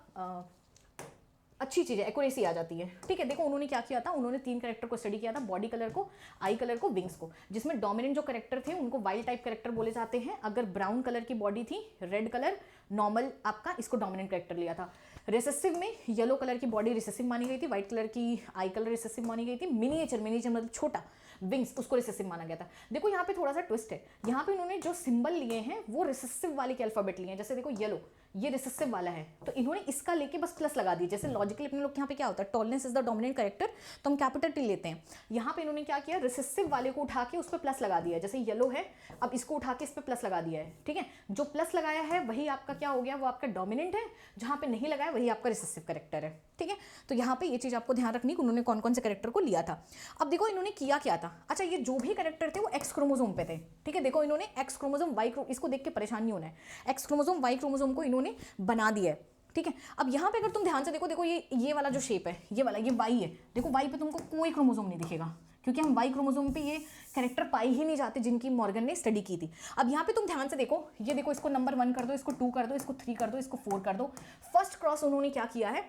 [SPEAKER 1] अच्छी चीज़ है, एक्यूरेसी आ जाती है, ठीक है। देखो उन्होंने क्या किया था, उन्होंने 3 कैरेक्टर को स्टडी किया था, बॉडी कलर को, आई कलर को, विंग्स को, जिसमें डोमिनेंट जो कैरेक्टर थे उनको वाइल्ड टाइप कैरेक्टर बोले जाते हैं। अगर ब्राउन कलर की बॉडी थी, रेड कलर नॉर्मल आपका, इसको डोमिनेंट कैरेक्टर लिया था। रिसेसिव में येलो कलर की बॉडी रिसेसिव मानी गई थी, व्हाइट कलर की आई कलर रिसेसिव मानी गई थी। मिनिएचर मतलब छोटा विंग्स, उसको रिसेसिव माना गया था। देखो यहाँ पे थोड़ा सा ट्विस्ट है, यहाँ पे इन्होंने जो सिंबल लिए हैं वो रिसेसिव वाले के अल्फाबेट लिए हैं। जैसे देखो येलो, ये रिसेसिव वाला है, तो इन्होंने इसका लेके बस प्लस लगा दिया। जैसे लॉजिकली अपने लोग यहाँ पे क्या होता है, tallness is the dominant character, तो हम कैपिटल टी लेते हैं। यहाँ पे इन्होंने क्या किया, रिसेसिव वाले को उठा के उस पर प्लस लगा दिया। जैसे येलो है, अब इसको उठा के इस पर प्लस लगा दिया है, ठीक है। जो प्लस लगाया है वही आपका क्या हो गया, वो आपका डोमिनेंट है, जहाँ पे नहीं लगाया वही आपका रिसेसिव कैरेक्टर है, ठीक है। तो यहाँ पे ये चीज़ आपको ध्यान रखनी कि उन्होंने कौन कौन से कैरेक्टर को लिया था। अब देखो इन्होंने किया क्या था, अच्छा ये जो भी कैरेक्टर थे वो एक्स क्रोमोसोम पे थे, ठीक है। देखो इन्होंने एक्स क्रोमोसोम वाई, इसको देख के परेशान नहीं होना है, एक्स क्रोमोसोम वाई क्रोमोसोम को इन्होंने बना दिया है, ठीक है। अब यहाँ पे अगर तुम ध्यान से देखो, देखो ये वाला जो शेप है, ये वाला, ये वाई है, देखो वाई पे तुमको कोई क्रोमोसोम नहीं दिखेगा, क्योंकि हम वाई क्रोमोसोम पे ये कैरेक्टर पाई ही नहीं जाते जिनकी मॉर्गन ने स्टडी की थी। अब यहाँ पे तुम ध्यान से देखो, ये देखो, इसको नंबर 1 कर दो, इसको 2 कर दो, इसको 3 कर दो, इसको 4 कर दो। फर्स्ट क्रॉस उन्होंने क्या किया है,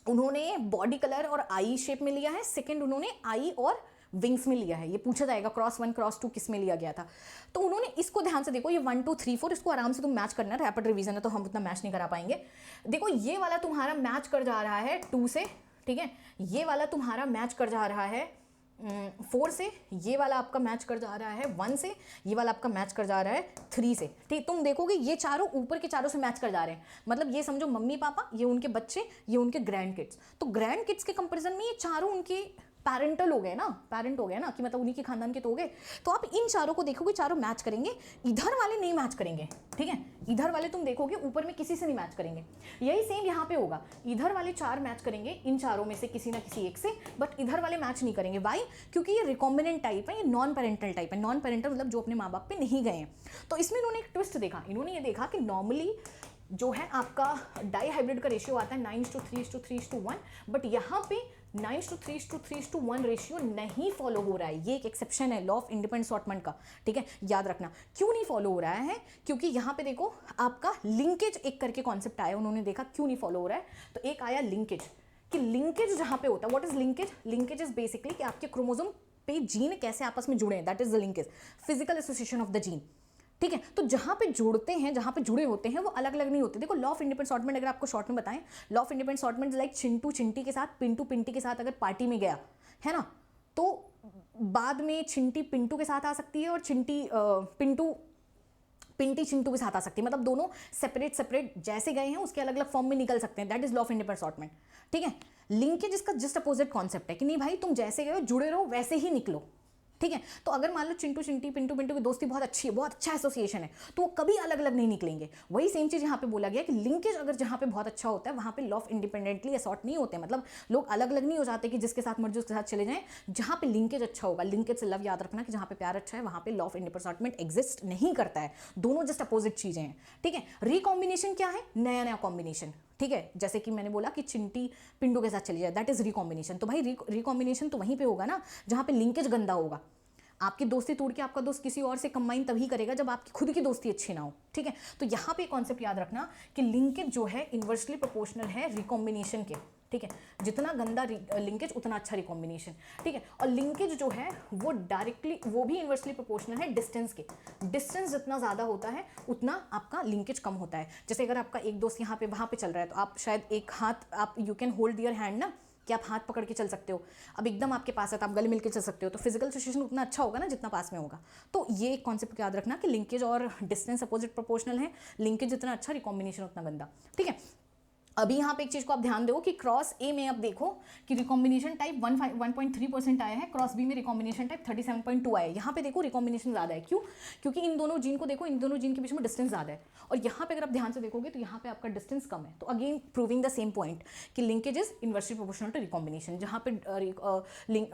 [SPEAKER 1] उन्होंने बॉडी कलर और आई शेप में लिया है। सेकेंड उन्होंने आई और विंग्स में लिया है। ये पूछा जाएगा क्रॉस 1 क्रॉस 2 किस में लिया गया था, तो उन्होंने इसको ध्यान से देखो, ये 1 2 3 4, इसको आराम से तुम मैच करना है। रैपिड रिवीजन है तो हम उतना मैच नहीं करा पाएंगे। देखो ये वाला तुम्हारा मैच कर जा रहा है 2 से, ठीक है। ये वाला तुम्हारा मैच कर जा रहा है 4 से, ये वाला आपका मैच कर जा रहा है 1 से, ये वाला आपका मैच कर जा रहा है 3 से, ठीक। तुम देखोगे ये चारों ऊपर के चारों से मैच कर जा रहे हैं, मतलब ये समझो मम्मी पापा, ये उनके बच्चे, ये उनके ग्रैंड किड्स। तो ग्रैंड किड्स के कंपेरिजन में ये चारों उनके पैरेंटल हो गए ना, पैरेंट हो गए ना, कि मतलब उन्हीं के खानदान के तो हो गए। तो आप इन चारों को देखोगे, चारों मैच करेंगे, इधर वाले नहीं मैच करेंगे, ठीक है। इधर वाले तुम देखोगे ऊपर में किसी से नहीं मैच करेंगे। यही सेम यहाँ पे होगा, इधर वाले 4 मैच करेंगे इन चारों में से किसी ना किसी एक से, बट इधर वाले मैच नहीं करेंगे। वाई? क्योंकि ये रिकॉम्बिनेंट टाइप है, ये नॉन पेरेंटल टाइप है। नॉन पेरेंटल मतलब जो अपने माँ बाप पे नहीं गए हैं। तो इसमें इन्होंने एक ट्विस्ट देखा, इन्होंने ये देखा कि नॉर्मली जो है आपका डाई हाइब्रिड का रेशियो आता है 9:3:3:1, बट यहाँ पे 9:3:3:1 रेशियो नहीं फॉलो हो रहा है। ये एक एक्सेप्शन है लॉ ऑफ इंडिपेंडेंट असॉर्टमेंट का, ठीक है, याद रखना। क्यों नहीं फॉलो हो रहा है? क्योंकि यहाँ पे देखो आपका लिंकेज एक करके कॉन्सेप्ट आया, उन्होंने देखा क्यों नहीं फॉलो हो रहा है, तो एक आया लिंकेज, कि लिंकेज जहाँ पे होता है, what is linkage? Linkage is basically कि आपके क्रोमोसोम पे जीन कैसे आपस में जुड़े हैं, that is the linkage, physical association of the gene, ठीक है। तो जहां पे जुड़ते हैं, जहां पे जुड़े होते हैं, वो अलग अलग नहीं होते। देखो लॉ ऑफ इंडिपेंडेंट असॉर्टमेंट अगर आपको शॉर्ट में बताएं, law of independent assortment like Chintu Chinti के साथ, पिंटू पिंटी के साथ अगर पार्टी में गया है ना, तो बाद में चिंटी पिंटू के साथ आ सकती है और पिंटी चिंटू के साथ आ सकती है, मतलब दोनों सेपरेट सेपरेट जैसे गए हैं उसके अलग अलग फॉर्म में निकल सकते हैं, that is law of independent assortment, ठीक है। लिंकेज इसका जस्ट अपोजिट कॉन्सेप्ट है कि नहीं भाई तुम जैसे गए हो जुड़े रहो वैसे ही निकलो, ठीक है। तो अगर मान लो चिंटू चिंटी पिंटू पिंटू की दोस्ती बहुत अच्छी है, बहुत अच्छा एसोसिएशन है, तो वो कभी अलग अलग नहीं निकलेंगे। वही सेम चीज यहाँ पे बोला गया कि लिंकेज अगर जहाँ पे बहुत अच्छा होता है वहाँ पे लॉ ऑफ इंडिपेंडेंटली असॉर्ट नहीं होते, मतलब लोग अलग अलग नहीं हो जाते कि जिसके साथ मर्जी उसके साथ चले जाएं। जहाँ पे लिंकेज अच्छा होगा, लिंकेज से लव याद रखना कि जहाँ पे प्यार अच्छा है वहाँ पे law of independent assortment exist नहीं करता है, दोनों जस्ट अपोजिट चीजें हैं, ठीक है। रिकॉम्बिनेशन क्या है? नया नया कॉम्बिनेशन, ठीक है। जैसे कि मैंने बोला कि चिंटी पिंडू के साथ चली जाए, दैट इज रिकॉम्बिनेशन। तो भाई रिकॉम्बिनेशन तो वहीं पे होगा ना जहाँ पे लिंकेज गंदा होगा। आपकी दोस्ती तोड़ के आपका दोस्त किसी और से कंबाइन तभी करेगा जब आपकी खुद की दोस्ती अच्छी ना हो, ठीक है। तो यहाँ पे कॉन्सेप्ट याद रखना कि लिंकेज जो है इन्वर्सली प्रोपोर्शनल है रिकॉम्बिनेशन के, ठीक है। जितना गंदा लिंकेज उतना अच्छा रिकॉम्बिनेशन, ठीक है। और लिंकेज जो है वो डायरेक्टली वो भी इन्वर्सली प्रोपोर्शनल है डिस्टेंस के, डिस्टेंस जितना ज़्यादा होता है उतना आपका लिंकेज कम होता है। जैसे अगर आपका एक दोस्त यहाँ पे वहाँ पे चल रहा है तो आप शायद एक हाथ आप you can hold your hand ना, कि आप हाथ पकड़ के चल सकते हो, अब एकदम आपके पास है तो आप गले मिलकर चल सकते हो, तो फिजिकल सिचुएशन उतना अच्छा होगा ना जितना पास में होगा। तो ये एक कॉन्सेप्ट याद रखना कि लिंकेज और डिस्टेंस अपोजिट प्रोपोर्शनल है, लिंकेज जितना अच्छा रिकॉम्बिनेशन उतना गंदा, ठीक है। अभी यहाँ पे एक चीज को आप ध्यान दो कि क्रॉस ए में आप देखो कि रिकॉम्बिनेशन टाइप 1.3% आया है, क्रॉस बी में रिकॉम्बिनेशन टाइप 37.2 आया है। यहाँ पे देखो रिकॉम्बिनेशन ज़्यादा है, क्यों? क्योंकि इन दोनों जीन को देखो, इन दोनों जीन के बीच में डिस्टेंस ज़्यादा है, और यहाँ पे अगर आप ध्यान से देखोगे तो यहाँ पे आपका डिस्टेंस कम है। तो again proving the same point कि linkage is inversely proportional to recombination. जहाँ पे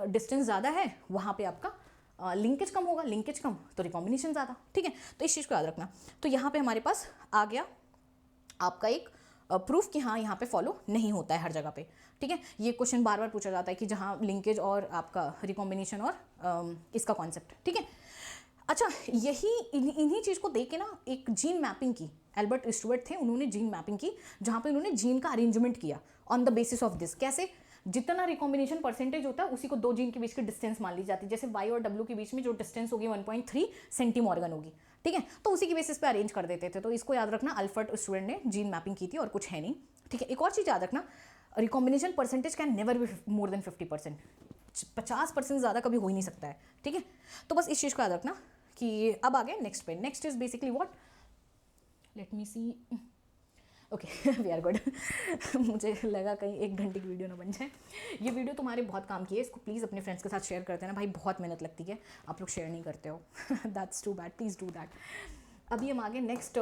[SPEAKER 1] डिस्टेंस ज़्यादा है वहाँ पे आपका लिंकेज कम होगा, लिंकेज कम तो रिकॉम्बिनेशन ज़्यादा, ठीक है। तो इस चीज़ को याद रखना। तो यहाँ पे हमारे पास आ गया आपका एक प्रूफ कि हाँ यहाँ पे फॉलो नहीं होता है हर जगह पे, ठीक है। ये क्वेश्चन बार बार पूछा जाता है कि जहाँ लिंकेज और आपका रिकॉम्बिनेशन और इसका कॉन्सेप्ट, ठीक है। अच्छा, यही इन्हीं चीज़ को देख के ना एक जीन मैपिंग की, एल्बर्ट स्टुअर्ट थे, उन्होंने जीन मैपिंग की जहाँ पे उन्होंने जीन का अरेंजमेंट किया on the basis of this. कैसे? जितना रिकॉम्बिनेशन परसेंटेज होता है उसी को दो जीन के बीच की डिस्टेंस मान ली जाती है। जैसे वाई और डब्ल्यू के बीच में जो डिस्टेंस होगी 1.3 सेंटीमॉर्गन होगी, ठीक है। तो उसी की बेसिस पे अरेंज कर देते थे। तो इसको याद रखना, अल्बर्ट स्टुअर्ट ने जीन मैपिंग की थी और कुछ है नहीं, ठीक है। एक और चीज़ याद रखना, recombination percentage can never be more than 50%, 50% ज़्यादा कभी हो ही नहीं सकता है, ठीक है। तो बस इस चीज़ को याद रखना कि अब आ गए नेक्स्ट पे। Next is basically what, let me see, okay we are good मुझे लगा कहीं 1 घंटे की वीडियो ना बन जाए। ये वीडियो तुम्हारे बहुत काम की है, इसको प्लीज़ अपने फ्रेंड्स के साथ शेयर करते हैं ना भाई, बहुत मेहनत लगती है, आप लोग शेयर नहीं करते हो that's too bad, please do that. अभी हम आगे नेक्स्ट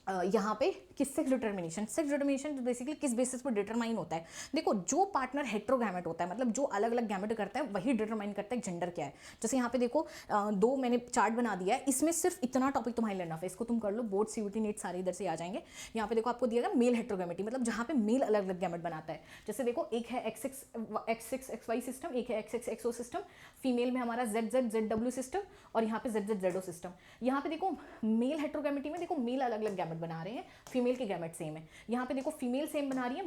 [SPEAKER 1] यहाँ पे कि सेक्स डिटर्मिनेशन बेसिकली किस बेसिस पर डिटरमाइन होता है। देखो, जो पार्टनर हेट्रोगैमेट होता है, मतलब जो अलग अलग गैमेट करता है, वही डिटरमाइन करता है जेंडर क्या है। जैसे यहाँ पे देखो, दो मैंने चार्ट बना दिया है, इसमें सिर्फ इतना टॉपिक तुम्हारे लर्न है, इसको तुम कर लो, बोर्ड सीयूटी नीट सारे इधर से आ जाएंगे। यहाँ पे देखो आपको दिया गया मेल हेट्रोगैमेटी, मतलब जहाँ पे मेल अलग अलग गैमेट बनाता है। जैसे देखो, एक है XX XY सिस्टम, एक है XXXO सिस्टम, फीमेल में हमारा ZZZW सिस्टम, और यहाँ पे ZZZO सिस्टम। यहाँ पे देखो मेल हेट्रोगैमेटी में देखो मेल अलग अलग गैमेट बना रहे हैं, फीमेल के गैमेट सेम है। यहाँ पे देखो फीमेल सेम बना रही है,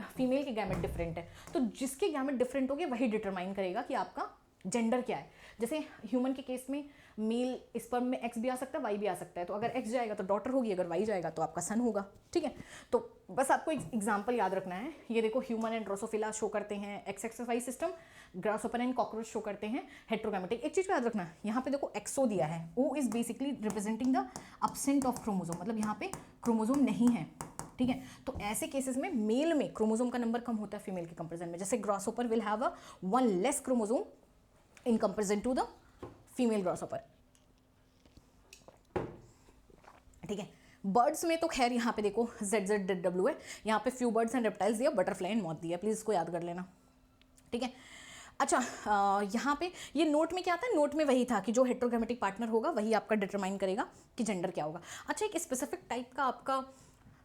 [SPEAKER 1] फीमेल के गैमेट डिफरेंट है। तो जिसके गैमेट डिफरेंट होंगे वही डिटरमाइन करेगा कि आपका जेंडर क्या है। जैसे ह्यूमन के केस में मेल स्पर्म में एक्स भी आ सकता है, वाई भी आ सकता है। तो अगर एक्स जाएगा तो डॉटर होगी, अगर वाई जाएगा तो आपका सन होगा, ठीक है। तो बस आपको एक एग्जांपल याद रखना है। ये देखो, ह्यूमन एंड ड्रोसोफिला शो करते हैं XXY system, grasshopper and cockroach show करते हैं हेट्रोगैमेटिक। एक चीज़ को याद रखना, यहाँ पे देखो एक्सो दिया है, O is basically representing the absent of chromosome, मतलब यहाँ पे क्रोमोजोम नहीं है, ठीक है। तो ऐसे केसेस में मेल में क्रोमोजोम का नंबर कम होता है फीमेल के कंपेरिजन में। जैसे grasshopper will have a 1 less chromosome in comparison to the female grasshopper, ठीक है। बर्ड्स में तो खैर यहाँ पे देखो ZZW है, यहाँ पे फ्यू बर्ड्स एंड रेप्टाइल्स दिया, बटरफ्लाई एंड मॉथ दिया, प्लीज इसको याद कर लेना, ठीक है। अच्छा, यहाँ पे ये नोट में क्या आता है, नोट में वही था कि जो हेट्रोगैमेटिक पार्टनर होगा वही आपका डिटरमाइन करेगा कि जेंडर क्या होगा। अच्छा, एक स्पेसिफिक टाइप का आपका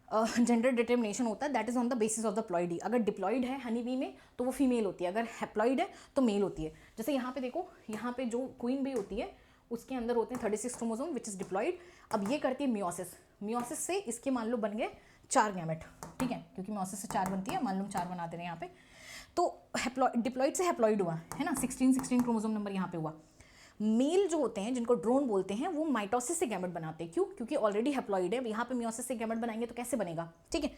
[SPEAKER 1] जेंडर डिटर्मिनेशन होता है that is on the basis of the ploidy. अगर डिप्लॉइड है हनी बी में तो वो फीमेल होती है, अगर हैप्लॉइड है तो मेल होती है। जैसे यहाँ पे देखो, यहाँ पे जो क्वीन बी होती है उसके अंदर होते हैं 36 क्रोमोसोम विच इज़ डिप्लॉइड। अब ये करती है मियोसिस, मियोसिस से इसके मान लो बन गए 4 गैमेट, ठीक है, क्योंकि मियोसिस से 4 बनती है, मान लो 4 बना दे रहे हैं यहाँ पे। तो डिप्लॉइड से हैप्लॉइड हुआ है ना, 16 क्रोमोसोम नंबर यहाँ पे हुआ। मेल जो होते हैं जिनको ड्रोन बोलते हैं वो माइटोसिस से गैमेट बनाते हैं। क्यों? क्योंकि ऑलरेडी हैप्लॉइड है, यहाँ पे मियोसिस से गैमेट बनाएंगे तो कैसे बनेगा, ठीक है।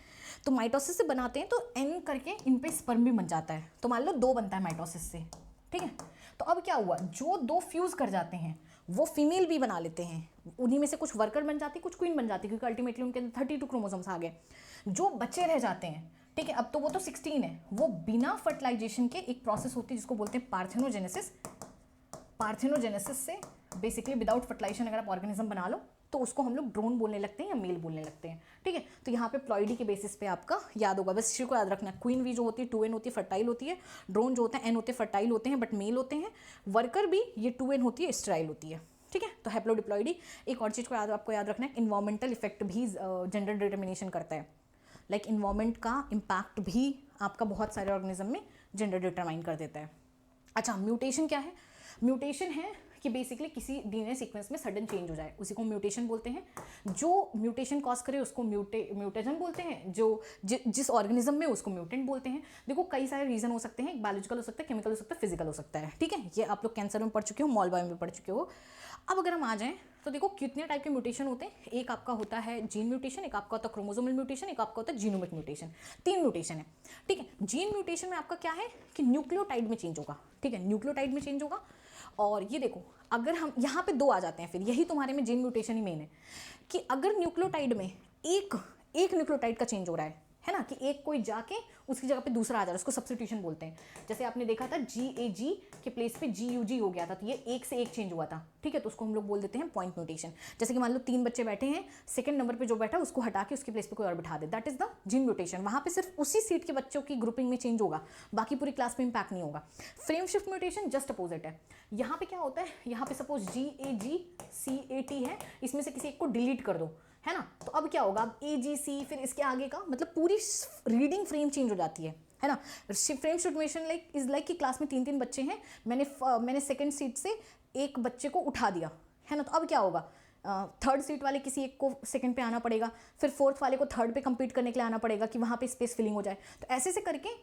[SPEAKER 1] तो माइटोसिस से बनाते हैं तो एन करके इन पे स्पर्म भी बन जाता है, तो मान लो 2 बनता है माइटोसिस से, ठीक है। तो अब क्या हुआ, जो 2 फ्यूज़ कर जाते हैं वो फीमेल भी बना लेते हैं, उन्हीं में से कुछ वर्कर बन जाती है, कुछ क्वीन बन जाती है, क्योंकि अल्टीमेटली उनके अंदर 32 क्रोमोसोम्स आ गए। जो बच्चे रह जाते हैं, ठीक है, अब तो वो तो 16 है, वो बिना फर्टिलाइजेशन के एक प्रोसेस होती है जिसको बोलते हैं पार्थेनोजेनेसिस। पार्थेनोजेनेसिस से बेसिकली विदाउट फर्टिलाइजेशन अगर आप ऑर्गेनिज्म बना लो तो उसको हम लोग ड्रोन बोलने लगते हैं या मेल बोलने लगते हैं, ठीक है। तो यहाँ पे प्लॉइडी के बेसिस पे आपका याद होगा, बस इसी को याद रखना। क्वीन वी जो होती है 2n होती है, फर्टाइल होती है। ड्रोन जो होते हैं n होते हैं, फर्टाइल होते हैं बट मेल होते हैं। वर्कर भी ये 2n होती है, स्टेराइल होती है, ठीक है। तो हैप्लोडिप्लॉइडी। एक और चीज़ को आपको याद रखना है, इन्वायरमेंटल इफेक्ट भी जेंडर डिटर्मिनेशन करता है। लाइक इन्वायरमेंट का इम्पैक्ट भी आपका बहुत सारे ऑर्गेनिज्म में जेंडर डिटरमाइन कर देता है। अच्छा, म्यूटेशन क्या है? म्यूटेशन है कि बेसिकली किसी डीएनए सीक्वेंस में सडन चेंज हो जाए, उसी को म्यूटेशन बोलते हैं। जो म्यूटेशन कॉज करे उसको म्यूटेजन बोलते हैं, जो जिस ऑर्गेनिज्म में उसको म्यूटेंट बोलते हैं। देखो कई सारे रीजन हो सकते हैं, बायोलॉजिकल हो सकता है, केमिकल हो सकता है, फिजिकल हो सकता है, ठीक है। ये आप लोग कैंसर में पढ़ चुके हो, मॉल बायो में पढ़ चुके हो। अब अगर हम आ जाएं तो देखो कितने टाइप के म्यूटेशन होते हैं। एक आपका होता है जीन म्यूटेशन, एक आपका होता है क्रोमोसोमल म्यूटेशन, एक आपका होता है जीनोमिक म्यूटेशन। 3 म्यूटेशन है, ठीक है। जीन म्यूटेशन में आपका क्या है कि न्यूक्लियोटाइड में चेंज होगा, ठीक है, न्यूक्लियोटाइड में चेंज होगा। और ये देखो, अगर हम यहाँ पे 2 आ जाते हैं, फिर यही तुम्हारे में जीन म्यूटेशन ही मेन है कि अगर न्यूक्लियोटाइड में एक न्यूक्लियोटाइड का चेंज हो रहा है ना, कि एक कोई जाके उसकी जगह पे दूसरा आ जा रहा है, उसको सब्स्टिट्यूशन बोलते हैं। जैसे आपने देखा था GAG के प्लेस पे GUG हो गया था, तो ये एक से एक चेंज हुआ था, ठीक है, तो उसको हम लोग बोल देते हैं पॉइंट म्यूटेशन। जैसे कि मान लो 3 बच्चे बैठे हैं, सेकंड नंबर पे जो बैठा उसको हटा के उसके प्लेस पे कोई और बिठा दे, that is the gene mutation. वहाँ पे सिर्फ उसी सीट के बच्चों की ग्रुपिंग में चेंज होगा, बाकी पूरी क्लास में इंपैक्ट नहीं होगा। Frame shift mutation just opposite है। यहाँ पे क्या होता है, यहाँ पे सपोज GAGCAT है, इसमें से किसी एक को डिलीट कर दो, है ना, तो अब क्या होगा, अब AGC फिर इसके आगे का मतलब पूरी रीडिंग फ्रेम चेंज हो जाती है ना। Frame shift like is like कि क्लास में 3 बच्चे हैं, मैंने सेकंड सीट से एक बच्चे को उठा दिया, है ना, तो अब क्या होगा, थर्ड सीट वाले किसी एक को सेकंड पे आना पड़ेगा, फिर फोर्थ वाले को थर्ड पे compete करने के लिए आना पड़ेगा कि वहाँ पे स्पेस फिलिंग हो जाए। तो ऐसे से करके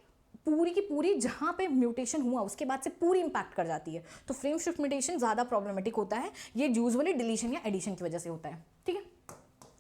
[SPEAKER 1] पूरी की पूरी जहाँ पे म्यूटेशन हुआ उसके बाद से पूरी इंपैक्ट कर जाती है। तो फ्रेम शिफ्ट म्यूटेशन ज़्यादा प्रॉब्लमेटिक होता है, ये यूजुअली डिलीशन या एडिशन की वजह से होता है, ठीक है।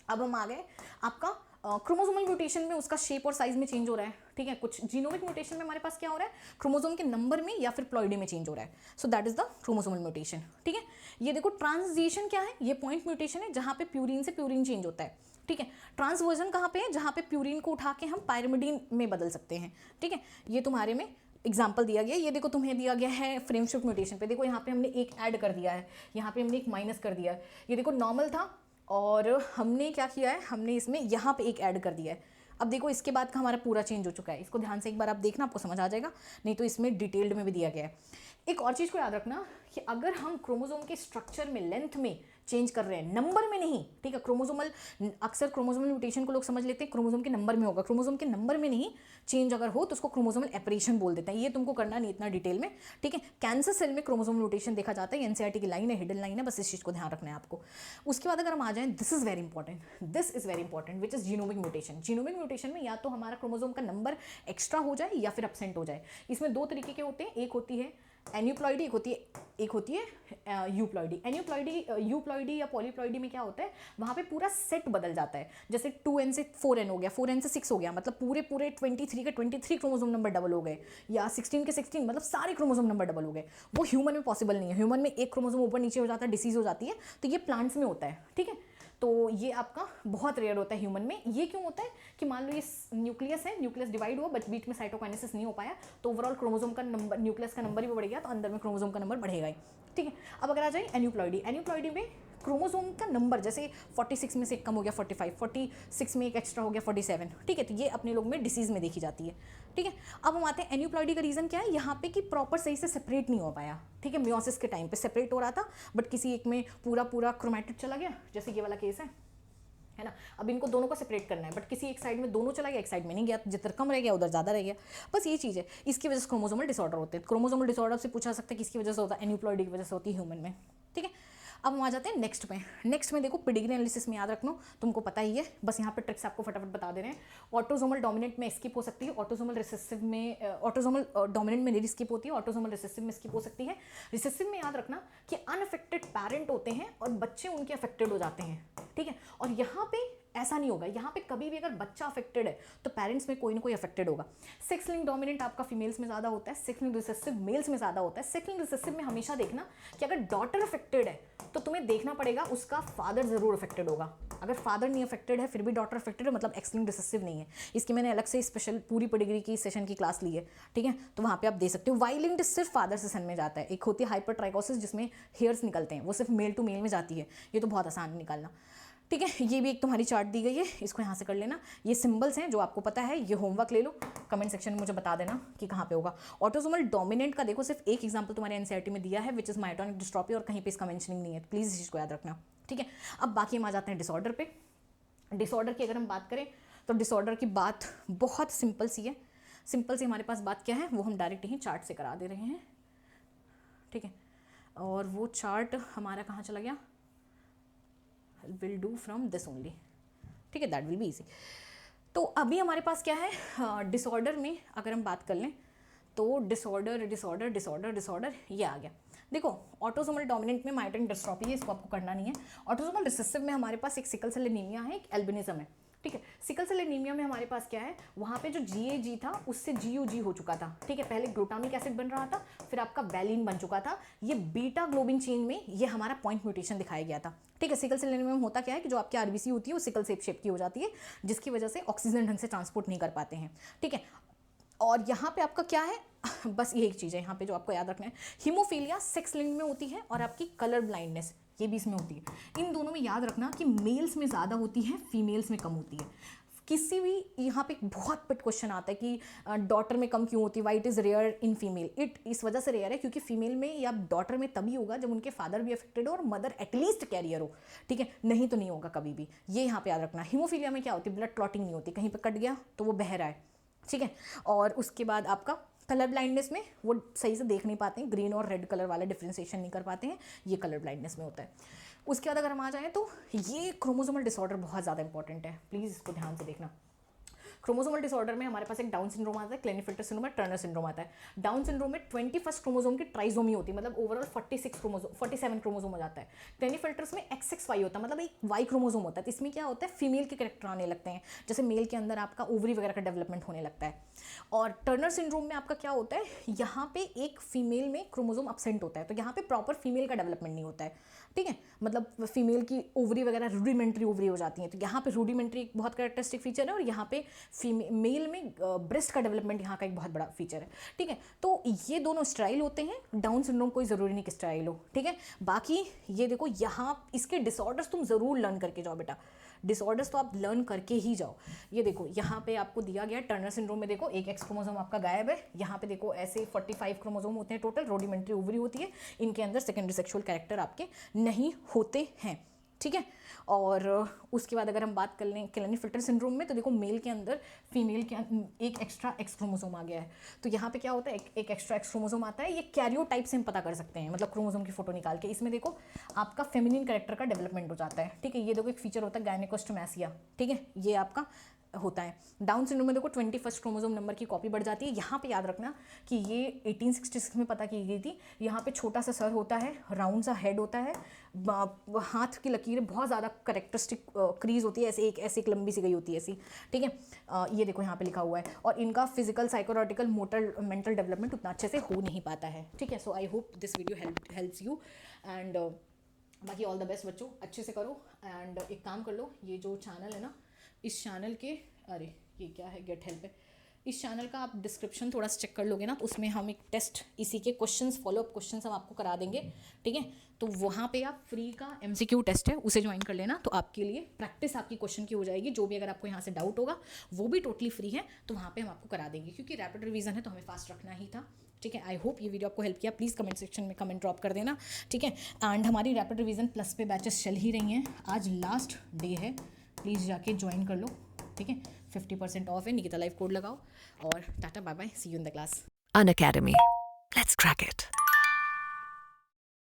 [SPEAKER 1] अब हम आ गए आपका क्रोमोसोमल म्यूटेशन में, उसका शेप और साइज में चेंज हो रहा है, ठीक है। कुछ जीनोमिक म्यूटेशन में हमारे पास क्या हो रहा है, क्रोमोसोम के नंबर में या फिर प्लॉइडी में चेंज हो रहा है, so that is the chromosomal mutation, ठीक है। ये देखो ट्रांसजीशन क्या है, ये पॉइंट म्यूटेशन है जहाँ पे प्यूरिन से प्यूरिन चेंज होता है, ठीक है। ट्रांसवर्जन कहाँ पे है, जहाँ पे प्यूरिन को उठा के हम पायरिमिडीन में बदल सकते हैं, ठीक है। ये तुम्हारे में एग्जाम्पल दिया गया, ये देखो तुम्हें दिया गया है फ्रेम शिफ्ट म्यूटेशन पे, देखो यहाँ पे हमने एक ऐड कर दिया है, यहाँ पे हमने एक माइनस कर दिया है। ये देखो नॉर्मल था और हमने क्या किया है, हमने इसमें यहाँ पे एक ऐड कर दिया है। अब देखो इसके बाद का हमारा पूरा चेंज हो चुका है, इसको ध्यान से एक बार आप देखना, आपको समझ आ जाएगा, नहीं तो इसमें डिटेल्ड में भी दिया गया है। एक और चीज़ को याद रखना कि अगर हम क्रोमोसोम के स्ट्रक्चर में, लेंथ में चेंज कर रहे हैं, नंबर में नहीं, ठीक है। क्रोमोसोमल, अक्सर क्रोमोसोमल म्यूटेशन को लोग समझ लेते हैं क्रोमोसोम के नंबर में होगा, क्रोमोसोम के नंबर में नहीं, चेंज अगर हो तो उसको क्रोमोसोमल एपरेशन बोल देते हैं। ये तुमको करना नहीं इतना डिटेल में, ठीक है। कैंसर सेल में क्रोमोसोम म्यूटेशन देखा जाता है, NCERT की लाइन है, हिडन लाइन है, बस इस चीज़ को ध्यान रखना है आपको। उसके बाद अगर हम आ जाएं, this is very important which is genomic mutation. Genomic mutation में या तो हमारा क्रोमोसोम का नंबर एक्स्ट्रा हो जाए या फिर एब्सेंट हो जाए। इसमें 2 तरीके के होते हैं, एक होती है एन्यूप्लॉइडी, एक होती है यूप्लॉइडी। यूप्लॉइडी या पॉलीप्लॉइडी में क्या होता है, वहाँ पे पूरा सेट बदल जाता है, जैसे 2n से 4n हो गया, 4n से 6 हो गया, मतलब पूरे 23 के 23 क्रोमोसोम नंबर डबल हो गए, या 16 के 16, मतलब सारे क्रोमोसोम नंबर डबल हो गए। वो ह्यूमन में पॉसिबल नहीं है, ह्यूमन में एक क्रोमोसोम ऊपर नीचे हो जाता है, डिसीज हो जाती है, तो ये प्लांट्स में होता है, ठीक है। तो ये आपका बहुत रेयर होता है ह्यूमन में। ये क्यों होता है कि मान लो ये न्यूक्लियस है, न्यूक्लियस डिवाइड हुआ बट बीच में साइटोकाइनेसिस नहीं हो पाया, तो ओवरऑल क्रोमोसोम का नंबर, न्यूक्लियस का नंबर भी बढ़ गया, तो अंदर में क्रोमोसोम का नंबर बढ़ेगा ही, ठीक है। अब अगर आ जाए एन्यूप्लॉइडी में क्रोमोसोम का नंबर जैसे 46 में से एक कम हो गया 45, 46 में एक एक्स्ट्रा हो गया 47, ठीक है। तो ये अपने लोग में डिसीज में देखी जाती है, ठीक है। अब हम आते हैं एन्यूप्लॉइडी का रीज़न क्या है, यहाँ पे कि प्रॉपर सही से सेपरेट नहीं हो पाया, ठीक है। मियोसिस के टाइम पे सेपरेट हो रहा था बट किसी एक में पूरा क्रोमैटिड चला गया, जैसे ये वाला केस है, है ना। अब इनको दोनों को सेपरेट करना है, बट किसी एक साइड में दोनों चला गया, एक साइड में नहीं गया, जिधर कम रह गया उधर ज़्यादा रह गया, बस ये चीज़ है। इसकी वजह से क्रोमोसोमल डिसऑर्डर होते हैं। क्रोमोसोमल डिसऑर्डर से पूछा सकता है किसकी वजह से होता है, एन्यूप्लॉइडी की वजह से होती है ह्यूमन में, ठीक है। अब हम आ जाते हैं नेक्स्ट में। नेक्स्ट में देखो पेडिग्री एनालिसिस में याद रखना, तुमको पता ही है, बस यहाँ पे ट्रिक्स आपको फटाफट बता दे रहे हैं। ऑटोसोमल डोमिनेंट में स्किप हो सकती है, ऑटोसोमल रिसेसिव में, ऑटोसोमल डोमिनेंट में नहीं स्किप होती है, ऑटोसोमल रिसेसिव में स्किप हो सकती है। रिसेसिव में याद रखना कि अनअफेक्टेड पेरेंट होते हैं और बच्चे उनके अफेक्टेड हो जाते हैं, ठीक है। और यहाँ पे ऐसा नहीं होगा, यहाँ पे कभी भी अगर बच्चा अफेक्टेड है तो पेरेंट्स में कोई ना कोई अफेक्टेड होगा। सेक्स लिंक डोमिनेंट आपका फीमेल्स में ज़्यादा होता है, सेक्स लिंक रिसेसिव मेल्स में ज़्यादा होता है। सेक्स लिंक रिसेसिव में हमेशा देखना कि अगर डॉटर अफेक्टेड है तो तुम्हें देखना पड़ेगा उसका फादर ज़रूर अफेक्टेड होगा। अगर फादर नहीं अफेक्टेड है फिर भी डॉटर अफेक्टेड है, मतलब एक्स लिंक रिसेसिव नहीं है। इसकी मैंने अलग से स्पेशल पूरी पेडिग्री की सेशन की क्लास ली है, ठीक है, तो वहाँ पे आप दे सकते हो। वाई लिंक्ड सिर्फ फादर से सन में जाता है। एक होती है हाइपरट्राइकोसिस जिसमें हेयर्स निकलते हैं, वो सिर्फ मेल टू मेल में जाती है, ये तो बहुत आसान है निकालना, ठीक है। ये भी एक तुम्हारी चार्ट दी गई है, इसको यहाँ से कर लेना। ये सिंबल्स हैं जो आपको पता है, ये होमवर्क ले लो, कमेंट सेक्शन में मुझे बता देना कि कहाँ पे होगा। ऑटोसोमल डोमिनेंट का देखो सिर्फ एक एग्जांपल तुम्हारे एनसीईआरटी में दिया है, विच इज मायोटोनिक डिस्ट्रॉफी, और कहीं पे इसका मेंशनिंग नहीं है, प्लीज़ इस चीज़ को याद रखना, ठीक है। अब बाकी हम आ जाते हैं डिसऑर्डर पे। डिसऑर्डर की अगर हम बात करें तो डिसऑर्डर की बात बहुत सिंपल सी है। सिंपल सी हमारे पास बात क्या है, वो हम डायरेक्ट ही चार्ट से करा दे रहे हैं, ठीक है। और वो चार्ट हमारा कहाँ चला गया, will do from this only, ठीक है, दैट विल बी ईजी। तो अभी हमारे पास क्या है, डिसऑर्डर में अगर हम बात कर लें तो डिसऑर्डर डिसऑर्डर डिसऑर्डर डिसऑर्डर ये आ गया। देखो ऑटोसोमल डोमिनेंट में मायोटोनिक डिस्ट्रॉफी है, इसको आपको करना नहीं है। ऑटोसोमल रिसेसिव में हमारे पास एक सिकल सेल एनीमिया है, एक एल्बिनिज्म है, ठीक है। सिकल सेल एनीमिया में हमारे पास क्या है, वहाँ पे जो GAG था उससे GUG हो चुका था, ठीक है। पहले ग्लूटामिक एसिड बन रहा था, फिर आपका वैलिन बन चुका था। ये बीटा ग्लोबिन चेन में ये हमारा पॉइंट म्यूटेशन दिखाया गया था, ठीक है। सिकल सेल एनीमिया में होता क्या है कि जो आपकी RBC होती है वो सिकल शेप की हो जाती है, जिसकी वजह से ऑक्सीजन ढंग से ट्रांसपोर्ट नहीं कर पाते हैं, ठीक है। और यहाँ पे आपका क्या है बस ये एक चीज़ है यहाँ पे जो आपको याद रखना है, हीमोफीलिया सेक्स लिंक में होती है और आपकी कलर ब्लाइंडनेस ये भी इसमें होती है। इन दोनों में याद रखना कि मेल्स में ज़्यादा होती है, फीमेल्स में कम होती है। किसी भी यहाँ पे बहुत पिट क्वेश्चन आता है कि डॉटर में कम क्यों होती है, why it is rare in female. It इस वजह से रेयर है क्योंकि फीमेल में या डॉटर में तभी होगा जब उनके फादर भी अफेक्टेड हो और मदर एटलीस्ट कैरियर हो, ठीक है, नहीं तो नहीं होगा कभी भी, ये यहाँ पे याद रखना। हीमोफीलिया में क्या होती है, ब्लड क्लॉटिंग नहीं होती, कहीं पर कट गया तो वो बह रहा है, ठीक है। और उसके बाद आपका कलर ब्लाइंडनेस में वो सही से देख नहीं पाते हैं, ग्रीन और रेड कलर वाला डिफ्रेंसिएशन नहीं कर पाते हैं, ये कलर ब्लाइंडनेस में होता है। उसके बाद अगर हम आ जाएँ तो ये क्रोमोसोमल डिसऑर्डर बहुत ज़्यादा इंपॉर्टेंट है, प्लीज़ इसको ध्यान से देखना। क्रोमोसोमल डिसऑर्डर में हमारे पास एक डाउन सिंड्रोम आता है, क्लेनीफिल्टर सिंड्रोम है, टर्नर सिंड्रोम आता है। डाउन सिंड्रोम में 21 क्रोमोसोम की ट्राइजोमी होती है, मतलब ओवरऑल 47 क्रोमोसोम हो जाता है। क्लेनीफिल्टर्स में XXY होता है, मतलब एक Y क्रोमोसोम होता है। तो इसमें क्या होता है, फीमेल के कैरेक्टर आने लगते हैं, जैसे मेल के अंदर आपका ओवरी वगैरह का डेवलपमेंट होने लगता है। और टर्नर सिंड्रोम में आपका क्या होता है, यहाँ पे एक फीमेल में क्रोमोसोम अपसेंट होता है, तो यहाँ पे प्रॉपर फीमेल का डेवलपमेंट नहीं होता है, ठीक है। मतलब फीमेल की ओवरी वगैरह रूडिमेंट्री ओवरी हो जाती है, तो यहाँ पे रूडिमेंट्री एक बहुत कैरेक्टरिस्टिक फीचर है, और यहाँ पे मेल में ब्रेस्ट का डेवलपमेंट यहाँ का एक बहुत बड़ा फीचर है, ठीक है। तो ये दोनों स्टाइल होते हैं, डाउन सिंड्रोम कोई ज़रूरी नहीं कि स्टाइल हो, ठीक है। बाकी ये देखो यहाँ इसके डिसऑर्डर्स तुम ज़रूर लर्न करके जाओ बेटा, डिसऑर्डर्स तो आप लर्न करके ही जाओ। ये देखो यहाँ पे आपको दिया गया टर्नर सिंड्रोम में, देखो एक X क्रोमोसोम आपका गायब है, यहाँ पे देखो ऐसे 45 क्रोमोसोम होते हैं टोटल, रूडिमेंट्री ओवरी होती है, इनके अंदर सेकेंडरी सेक्सुअल कैरेक्टर आपके नहीं होते हैं, ठीक है। और उसके बाद अगर हम बात कर लें क्लेनीफिल्टर सिंड्रोम में, तो देखो मेल के अंदर फीमेल के एक एक्स्ट्रा X क्रोमोसोम आ गया है, तो यहाँ पे क्या होता है, एक एक्स्ट्रा X क्रोमोसोम आता है, ये कैरियोटाइप से हम पता कर सकते हैं, मतलब क्रोमोसोम की फोटो निकाल के। इसमें देखो आपका फेमिनिन कैरेक्टर का डेवलपमेंट हो जाता है, ठीक है। ये देखो एक फीचर होता है गायनेकोस्टोमैसिया, ठीक है, ये आपका होता है। डाउन सिंड्रोम में देखो 21 क्रोमोसोम नंबर की कॉपी बढ़ जाती है। यहाँ पे याद रखना कि ये 1866 में पता की गई थी। यहाँ पे छोटा सा सर होता है, राउंड सा हेड होता है, हाथ की लकीरें बहुत ज़्यादा करेक्टरिस्टिक क्रीज होती है, ऐसे एक लंबी सी गई होती है ऐसी, ठीक है। ये देखो यहाँ पे लिखा हुआ है, और इनका physical psychological motor mental development उतना अच्छे से हो नहीं पाता है, ठीक है। So I hope this video helps you, and बाकी ऑल द बेस्ट बच्चों, अच्छे से करो। एंड एक काम कर लो, ये जो चैनल है ना, इस चैनल के, अरे ये क्या है, गेट हेल्प है, इस चैनल का आप डिस्क्रिप्शन थोड़ा सा चेक कर लोगे ना, तो उसमें हम एक टेस्ट इसी के क्वेश्चंस, फॉलोअप क्वेश्चंस हम आपको करा देंगे, ठीक है। तो वहाँ पे आप फ्री का MCQ टेस्ट है, उसे ज्वाइन कर लेना, तो आपके लिए प्रैक्टिस आपकी क्वेश्चन की हो जाएगी। जो भी अगर आपको यहाँ से डाउट होगा वो भी टोटली फ्री है, तो वहाँ पर हम आपको करा देंगे, क्योंकि रैपिड रिवीजन है तो हमें फास्ट रखना ही था, ठीक है। आई होप ये वीडियो आपको हेल्प किया, प्लीज़ कमेंट सेक्शन में कमेंट ड्रॉप कर देना, ठीक है। एंड हमारी रैपिड रिवीजन प्लस पे बैचेस चल ही रही हैं, आज लास्ट डे है, प्लीज़ जाके ज्वाइन कर लो, ठीक है। 50% ऑफ है, निकिता लाइफ कोड लगाओ और tata bye bye, see you in the class.
[SPEAKER 2] Unacademy. Let's crack it.